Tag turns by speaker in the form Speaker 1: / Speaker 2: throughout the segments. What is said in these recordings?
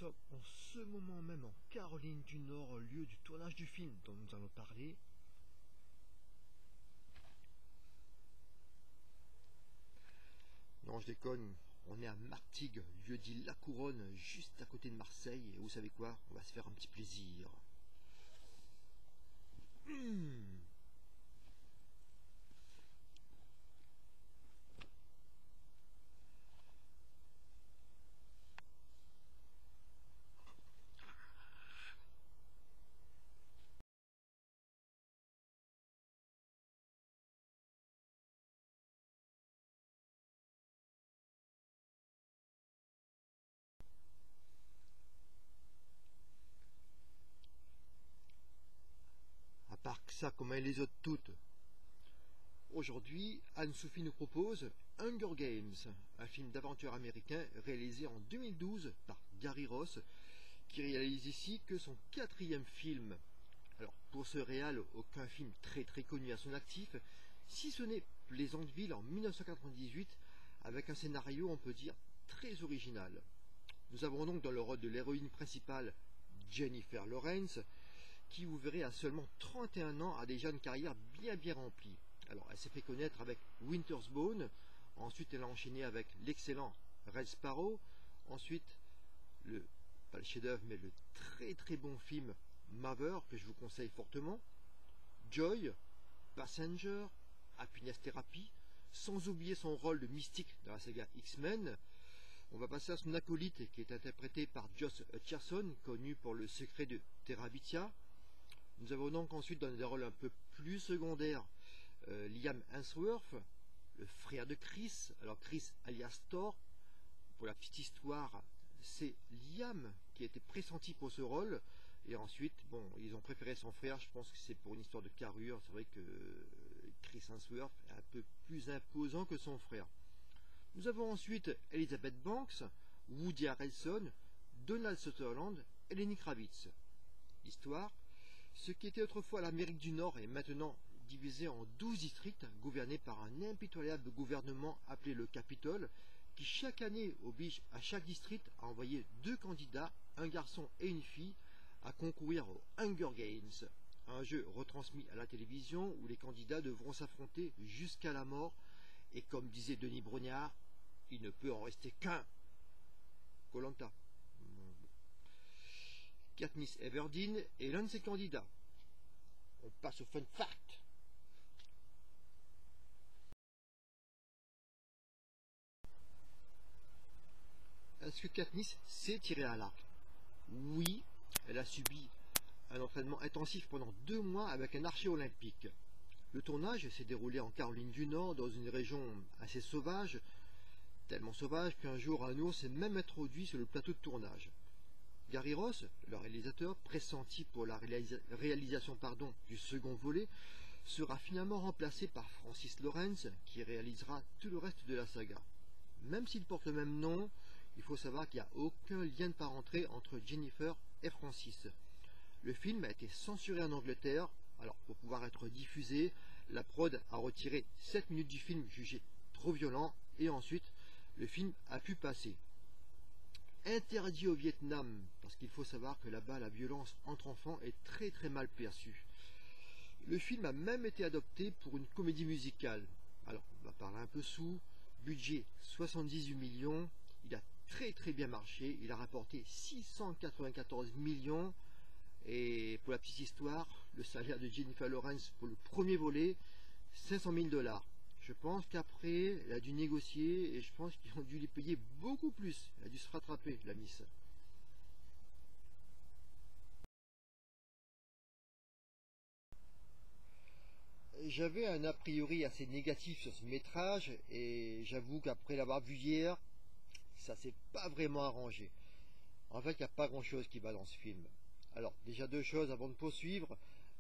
Speaker 1: sommes en ce moment même en Caroline du Nord, lieu du tournage du film dont nous allons parler. Non, je déconne, on est à Martigues, lieu dit La Couronne, juste à côté de Marseille, et vous savez quoi, on va se faire un petit plaisir. À part que ça, comme les autres toutes. Aujourd'hui, Anne-Sophie nous propose Hunger Games, un film d'aventure américain réalisé en 2012 par Gary Ross, qui réalise ici que son 4e film. Alors, pour ce réal, aucun film très connu à son actif, si ce n'est Pleasantville en 1998, avec un scénario, on peut dire, très original. Nous avons donc dans le rôle de l'héroïne principale Jennifer Lawrence, qui, vous verrez, à seulement 31 ans, a déjà une carrière bien remplie. Alors, elle s'est fait connaître avec Winter's Bone, ensuite elle a enchaîné avec l'excellent Red Sparrow, ensuite pas le chef-d'œuvre, mais le très bon film Mother, que je vous conseille fortement, Joy, Passenger, Happiness Therapy, sans oublier son rôle de mystique dans la saga X-Men. On va passer à son acolyte, qui est interprété par Josh Hutcherson, connu pour Le Secret de Terabithia. Nous avons donc ensuite dans des rôles un peu plus secondaires Liam Hemsworth, le frère de Chris, alors Chris alias Thor. Pour la petite histoire, c'est Liam qui était pressenti pour ce rôle, et ensuite, bon, ils ont préféré son frère, je pense que c'est pour une histoire de carrure, c'est vrai que Chris Hemsworth est un peu plus imposant que son frère. Nous avons ensuite Elizabeth Banks, Woody Harrelson, Donald Sutherland et Lenny Kravitz. L'histoire, ce qui était autrefois l'Amérique du Nord est maintenant divisé en 12 districts gouvernés par un impitoyable gouvernement appelé le Capitole, qui chaque année oblige à chaque district à envoyer 2 candidats, un garçon et une fille, à concourir aux Hunger Games, un jeu retransmis à la télévision où les candidats devront s'affronter jusqu'à la mort, et comme disait Denis Brognard, il ne peut en rester qu'un. Koh-Lanta. Katniss Everdeen est l'un de ces candidats. On passe au fun fact. Est-ce que Katniss sait tirer à l'arc? Oui, elle a subi un entraînement intensif pendant 2 mois avec un archer olympique. Le tournage s'est déroulé en Caroline du Nord, dans une région assez sauvage, tellement sauvage qu'un jour un ours s'est même introduit sur le plateau de tournage. Gary Ross, le réalisateur, pressenti pour la réalisation du second volet, sera finalement remplacé par Francis Lawrence, qui réalisera tout le reste de la saga. Même s'il porte le même nom, il faut savoir qu'il n'y a aucun lien de parenté entre Jennifer et Francis. Le film a été censuré en Angleterre, alors pour pouvoir être diffusé, la prod a retiré 7 minutes du film jugé trop violent, et ensuite le film a pu passer. Interdit au Vietnam, parce qu'il faut savoir que là-bas la violence entre enfants est très mal perçue. Le film a même été adopté pour une comédie musicale. Alors, on va parler un peu sous. Budget 78 millions. Il a très bien marché. Il a rapporté 694 millions. Et pour la petite histoire, le salaire de Jennifer Lawrence pour le premier volet, 500 000 $. Je pense qu'après, elle a dû négocier et je pense qu'ils ont dû les payer beaucoup plus. Elle a dû se rattraper, la miss. J'avais un a priori assez négatif sur ce métrage et j'avoue qu'après l'avoir vu hier, ça s'est pas vraiment arrangé. En fait, il n'y a pas grand chose qui va dans ce film. Alors, déjà 2 choses avant de poursuivre,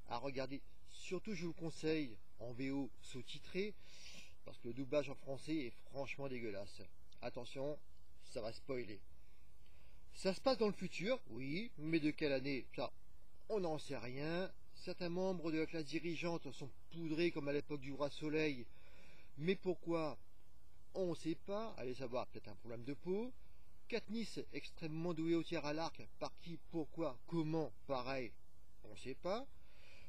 Speaker 1: à regarder, surtout je vous le conseille, en VO sous-titré, parce que le doublage en français est franchement dégueulasse. Attention, ça va spoiler. Ça se passe dans le futur, oui, mais de quelle année? Ça, on n'en sait rien. Certains membres de la classe dirigeante sont poudrés comme à l'époque du Roi Soleil, mais pourquoi? On ne sait pas. Allez savoir, peut-être un problème de peau. Katniss, extrêmement douée au tir à l'arc, par qui, pourquoi, comment, pareil, on ne sait pas.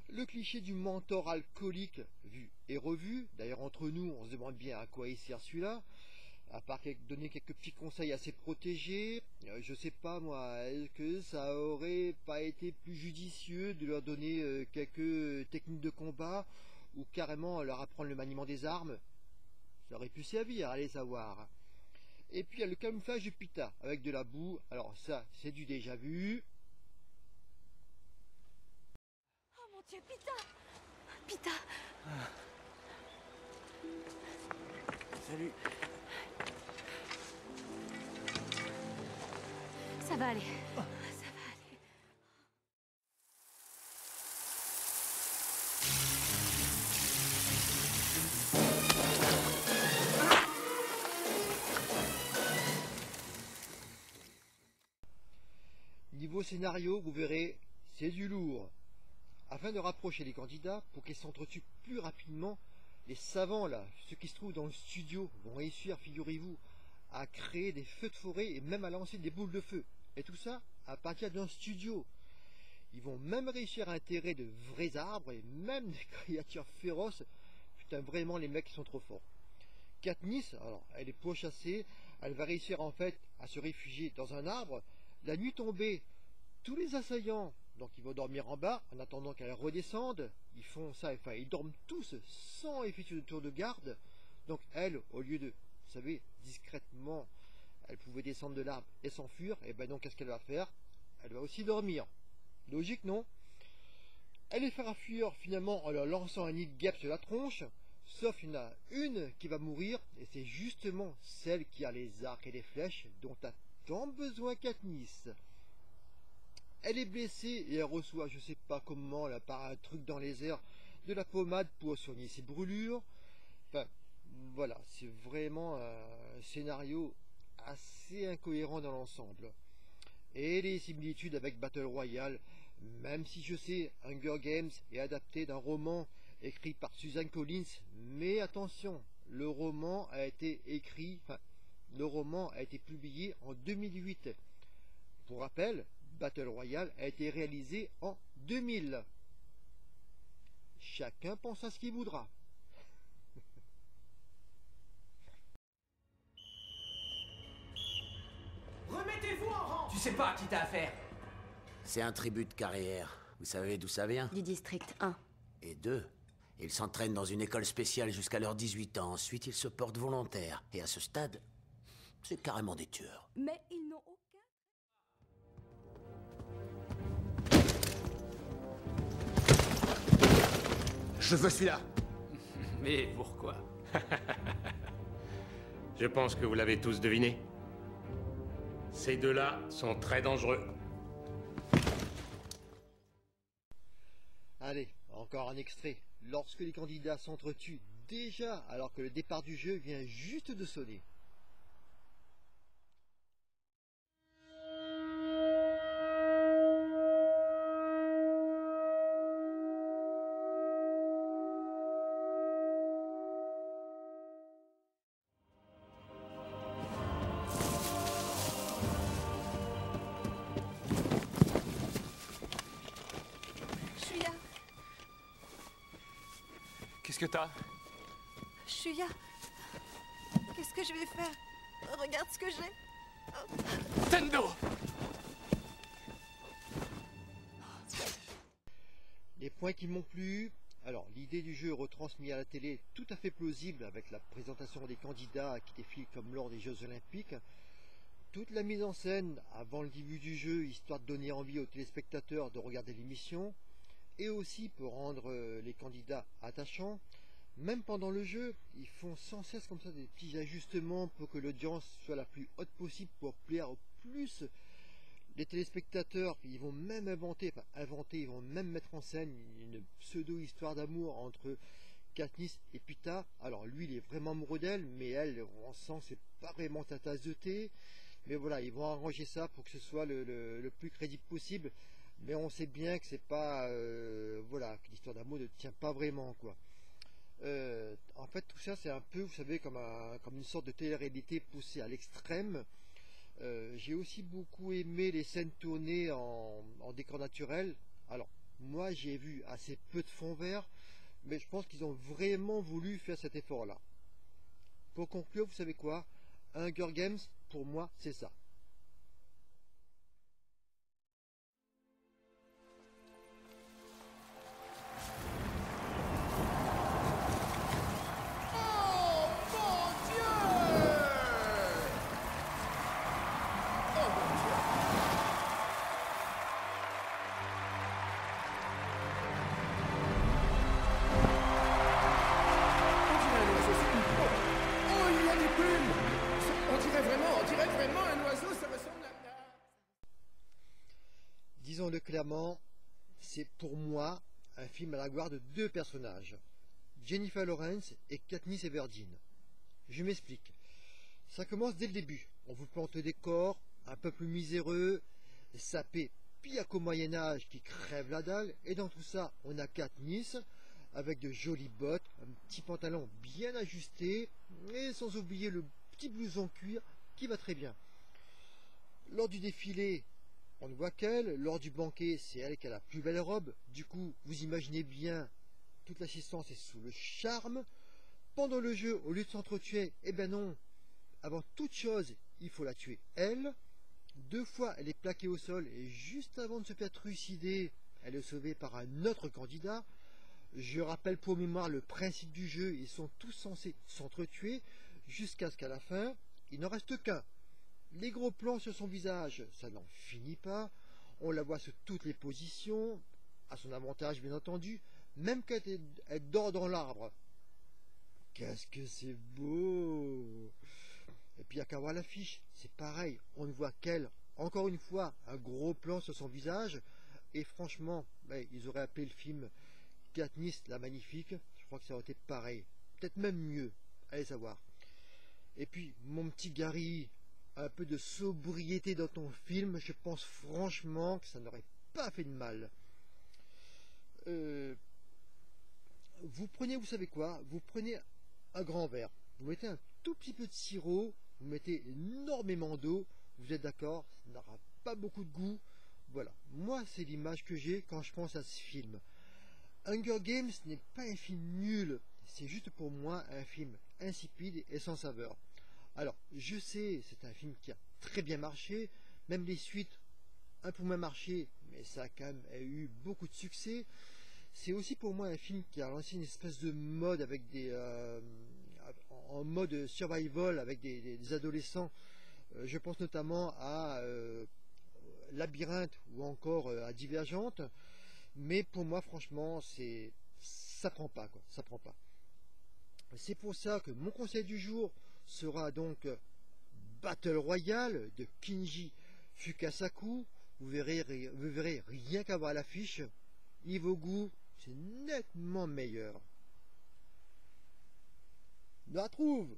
Speaker 1: Le cliché du mentor alcoolique, vu et revu. D'ailleurs, entre nous, on se demande bien à quoi il sert celui-là. À part donner quelques petits conseils à ses protégés, je sais pas moi, est-ce que ça aurait pas été plus judicieux de leur donner quelques techniques de combat ou carrément leur apprendre le maniement des armes? Ça aurait pu servir, allez savoir. Et puis il y a le camouflage du Pita avec de la boue. Alors ça, c'est du déjà vu.
Speaker 2: Oh mon Dieu, Pita! Pita!
Speaker 3: Salut.
Speaker 2: Ça va aller. Ça va aller.
Speaker 1: Niveau scénario, vous verrez, c'est du lourd. Afin de rapprocher les candidats, pour qu'ils s'entretuent plus rapidement, les savants là, ceux qui se trouvent dans le studio, vont réussir, figurez-vous, à créer des feux de forêt et même à lancer des boules de feu. Et tout ça à partir d'un studio. Ils vont même réussir à intégrer de vrais arbres et même des créatures féroces. Putain, vraiment, les mecs sont trop forts. Katniss, alors, elle est pourchassée, elle va réussir en fait à se réfugier dans un arbre. La nuit tombée, tous les assaillants, donc ils vont dormir en bas en attendant qu'elle redescende. Ils font ça, enfin, ils dorment tous sans effectuer de tour de garde. Donc elle, au lieu de, vous savez, discrètement, elle pouvait descendre de l'arbre et s'enfuir, et ben donc qu'est-ce qu'elle va faire? Elle va aussi dormir. Logique, non? Elle les fera fuir finalement en leur lançant un nid de guêpes sur la tronche, sauf qu'il y en a une qui va mourir, et c'est justement celle qui a les arcs et les flèches dont a tant besoin Katniss. Elle est blessée et elle reçoit, je sais pas comment, là, par un truc dans les airs, de la pommade pour soigner ses brûlures. Enfin, voilà, c'est vraiment un scénario assez incohérent dans l'ensemble. Et les similitudes avec Battle Royale, même si je sais, Hunger Games est adapté d'un roman écrit par Suzanne Collins, mais attention, le roman a été publié en 2008. Pour rappel, Battle Royale a été réalisé en 2000. Chacun pense à ce qu'il voudra.
Speaker 3: Remettez-vous en rang. Tu sais pas à qui t'as affaire.
Speaker 4: C'est un tribut de carrière. Vous savez d'où ça vient?
Speaker 2: Du district 1.
Speaker 4: Et 2. Ils s'entraînent dans une école spéciale jusqu'à leurs 18 ans. Ensuite, ils se portent volontaires. Et à ce stade, c'est carrément des tueurs.
Speaker 2: Mais ils n'ont aucun...
Speaker 5: Je veux celui-là.
Speaker 6: Mais pourquoi? Je pense que vous l'avez tous deviné. Ces deux-là sont très dangereux.
Speaker 1: Allez, encore un extrait. Lorsque les candidats s'entretuent déjà alors que le départ du jeu vient juste de sonner.
Speaker 2: Shuya,
Speaker 3: Qu'est-ce que t'as?
Speaker 2: Shuya, qu'est-ce que je vais faire? Regarde ce que j'ai.
Speaker 3: Tendo!
Speaker 1: Les points qui m'ont plu. Alors, l'idée du jeu retransmis à la télé est tout à fait plausible avec la présentation des candidats qui défilent comme lors des Jeux Olympiques. Toute la mise en scène avant le début du jeu, histoire de donner envie aux téléspectateurs de regarder l'émission, et aussi pour rendre les candidats attachants. Même pendant le jeu, ils font sans cesse comme ça des petits ajustements pour que l'audience soit la plus haute possible pour plaire au plus les téléspectateurs. Ils vont même ils vont même mettre en scène une pseudo-histoire d'amour entre Katniss et Pita. Alors lui, il est vraiment amoureux d'elle, mais elle, on sent que c'est pas vraiment sa tasse de thé. Mais voilà, ils vont arranger ça pour que ce soit le plus crédible possible. Mais on sait bien que c'est pas, voilà, que l'histoire d'amour ne tient pas vraiment, quoi. En fait, tout ça, c'est un peu, vous savez, comme une sorte de télé-réalité poussée à l'extrême. J'ai aussi beaucoup aimé les scènes tournées en décor naturel. Alors, moi j'ai vu assez peu de fond vert, mais je pense qu'ils ont vraiment voulu faire cet effort-là. Pour conclure, vous savez quoi? Hunger Games, pour moi, c'est ça.
Speaker 5: Oh, il y a des plumes. On dirait vraiment un oiseau, ça ressemble à...
Speaker 1: Disons-le clairement, c'est pour moi un film à la gloire de deux personnages, Jennifer Lawrence et Katniss Everdeen. Je m'explique. Ça commence dès le début. On vous plante le décor, un peuple miséreux, sapé pire qu'au Moyen-Âge qui crève la dalle, et dans tout ça, on a Katniss avec de jolies bottes, un petit pantalon bien ajusté, et sans oublier le petit blouson cuir qui va très bien. Lors du défilé, on ne voit qu'elle. Lors du banquet, c'est elle qui a la plus belle robe. Du coup, vous imaginez bien, toute l'assistance est sous le charme. Pendant le jeu, au lieu de s'entretuer, eh ben non, avant toute chose, il faut la tuer elle. 2 fois, elle est plaquée au sol et juste avant de se faire trucider, elle est sauvée par un autre candidat. Je rappelle pour mémoire le principe du jeu, ils sont tous censés s'entretuer jusqu'à ce qu'à la fin, il n'en reste qu'un. Les gros plans sur son visage, ça n'en finit pas. On la voit sur toutes les positions, à son avantage bien entendu, même quand elle dort dans l'arbre. Qu'est-ce que c'est beau! Et puis il n'y a qu'à voir l'affiche, c'est pareil, on ne voit qu'elle. Encore une fois, un gros plan sur son visage, et franchement, ils auraient appelé le film Katniss la Magnifique, je crois que ça aurait été pareil, peut-être même mieux, allez savoir. Et puis, mon petit Gary, un peu de sobriété dans ton film, je pense franchement que ça n'aurait pas fait de mal. Vous prenez, vous savez quoi? Vous prenez un grand verre, vous mettez un tout petit peu de sirop, vous mettez énormément d'eau, vous êtes d'accord, ça n'aura pas beaucoup de goût. Voilà, moi c'est l'image que j'ai quand je pense à ce film. Hunger Games n'est pas un film nul, c'est juste pour moi un film insipide et sans saveur. Alors, je sais, c'est un film qui a très bien marché, même les suites un peu moins marché, mais ça a quand même eu beaucoup de succès. C'est aussi pour moi un film qui a lancé une espèce de mode avec en mode survival avec des adolescents. Je pense notamment à Labyrinthe ou encore à Divergente. Mais pour moi, franchement, ça prend pas, quoi. Ça prend pas. C'est pour ça que mon conseil du jour sera donc Battle Royale de Kinji Fukasaku. Vous verrez rien qu'à voir l'affiche. Niveau goût, c'est nettement meilleur. On la trouve